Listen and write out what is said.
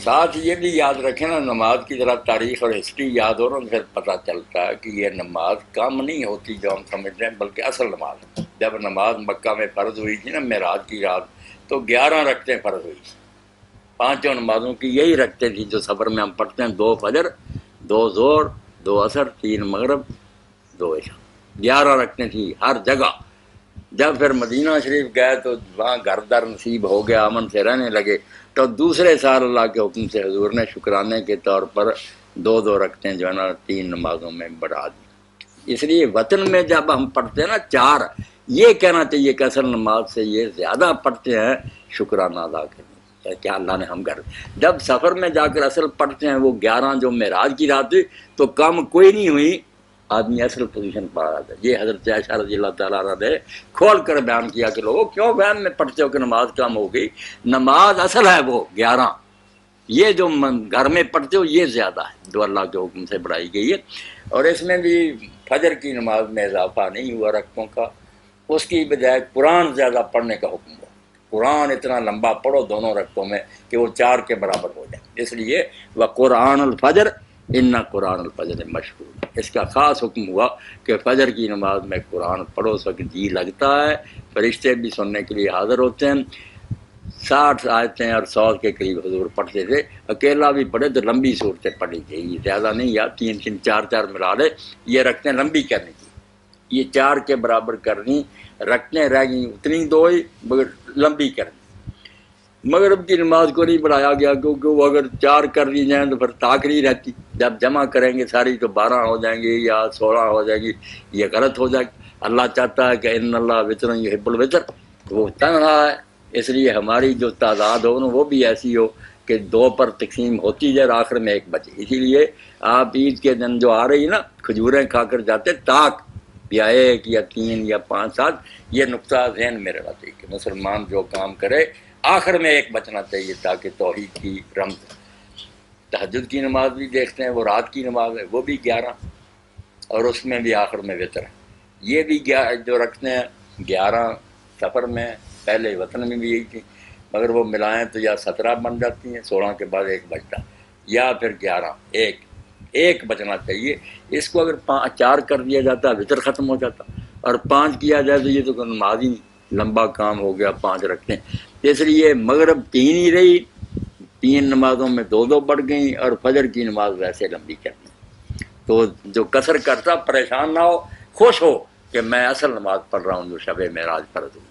ساتھ یہ بھی یاد رکھیں نا، نماز کی ذرا تاریخ اور ہسٹری یاد ہو نا، پھر پتہ چلتا ہے کہ یہ نماز کم نہیں ہوتی جو ہم سمجھتے ہیں، بلکہ اصل نماز جب نماز مکہ میں فرض ہوئی تھی نا معراج کی رات، تو 11 رکعتیں فرض ہوئی تھی. 5 نمازوں کی یہی رکھتے تھی جو سفر میں ہم پڑھتے ہیں، 2 فجر، 2 ظہر، 2 عصر، 3 مغرب، 2 عشاء. 11 رکھتے تھی ہر جگہ. جب پھر مدینہ شریف گئے تو وہاں گھر در نصیب ہو گیا، امن سے رہنے لگے، تو دوسرے سال اللہ کے حکم سے حضور نے شکرانے کے طور پر 2 رکعتیں جو ہے نا 3 نمازوں میں بڑھا دی. اس لیے وطن میں جب ہم پڑھتے ہیں نا 4، یہ کہنا چاہیے کہ اصل نماز سے یہ زیادہ پڑھتے ہیں شکرانہ ادا کرنے کیا اللہ نے ہم کر. جب سفر میں جا کر اصل پڑھتے ہیں وہ 11 جو معراج کی رات ہوئی، تو کم کوئی نہیں ہوئی، آدمی اصل پوزیشن پا رہا تھا. یہ حضرت عائشہ رضی اللہ تعالیٰ عنہ نے کھول کر بیان کیا کہ لوگوں کیوں بیان میں پڑھتے ہو کہ نماز کم ہو گئی، نماز اصل ہے وہ 11، یہ جو گھر میں پڑھتے ہو یہ زیادہ ہے جو اللہ کے حکم سے بڑھائی گئی ہے. اور اس میں بھی فجر کی نماز میں اضافہ نہیں ہوا رکعتوں کا، اس کی بجائے قرآن زیادہ پڑھنے کا حکم ہوا. قرآن اتنا لمبا پڑھو دونوں رکعتوں میں کہ وہ 4 کے برابر ہو جائے. اس لیے وقرآن الفجر ان قرآن الفجر مشہور، اس کا خاص حکم ہوا کہ فجر کی نماز میں قرآن پڑھو. اس وقت جی لگتا ہے، فرشتے بھی سننے کے لیے حاضر ہوتے ہیں. 60 آیتیں اور 100 کے قریب حضور پڑھتے تھے. اکیلا بھی پڑھے تو لمبی صورتیں پڑھی چاہیے، زیادہ نہیں، یا 3 4 ملا لے. یہ رکھتے لمبی کرنی کی، یہ 4 کے برابر کرنی، رکھتے رہ گئی اتنی 2 ہی مگر لمبی کرنی. مغرب کی نماز کو نہیں بڑھایا گیا کیونکہ وہ اگر 4 کر دی جائیں تو پھر طاق نہیں رہتی، جب جمع کریں گے ساری تو 12 ہو جائیں گی یا 16 ہو جائے گی، یہ غلط ہو جائے گی. اللہ چاہتا ہے کہ ان اللہ وطر یحب الوطر، وہ تنہا ہے، اس لیے ہماری جو تعداد ہو نا وہ بھی ایسی ہو کہ 2 پر تقسیم ہوتی جائے اور آخر میں 1 بچے. اسی لیے آپ عید کے دن جو آ رہی نا کھجوریں کھا کر جاتے، طاق یا 1 یا 3 یا 5 7، یہ نقطہ ذہن میں رہنا چاہیے کہ مسلمان جو کام کرے آخر میں 1 بچنا چاہیے تاکہ توحید کی رمز. تہجد کی نماز بھی دیکھتے ہیں، وہ رات کی نماز ہے، وہ بھی 11، اور اس میں بھی آخر میں وطر ہے. یہ بھی جو رکھتے ہیں 11 سفر میں، پہلے وطن میں بھی یہی تھی، مگر وہ ملائیں تو یا 17 بن جاتی ہیں، 16 کے بعد 1 بچتا، یا پھر 11 ایک بچنا چاہیے. اس کو اگر 4 کر دیا جاتا وطر ختم ہو جاتا، اور 5 کیا جائے تو یہ تو نماز ہی لمبا کام ہو گیا. 5 رکھتے ہیں، اس لیے مغرب 3 ہی رہی، 3 نمازوں میں 2 بڑھ گئیں، اور فجر کی نماز ویسے لمبی کرنی. تو جو قصر کرتا پریشان نہ ہو، خوش ہو کہ میں اصل نماز پڑھ رہا ہوں جو شب معراج فرض ہوئی.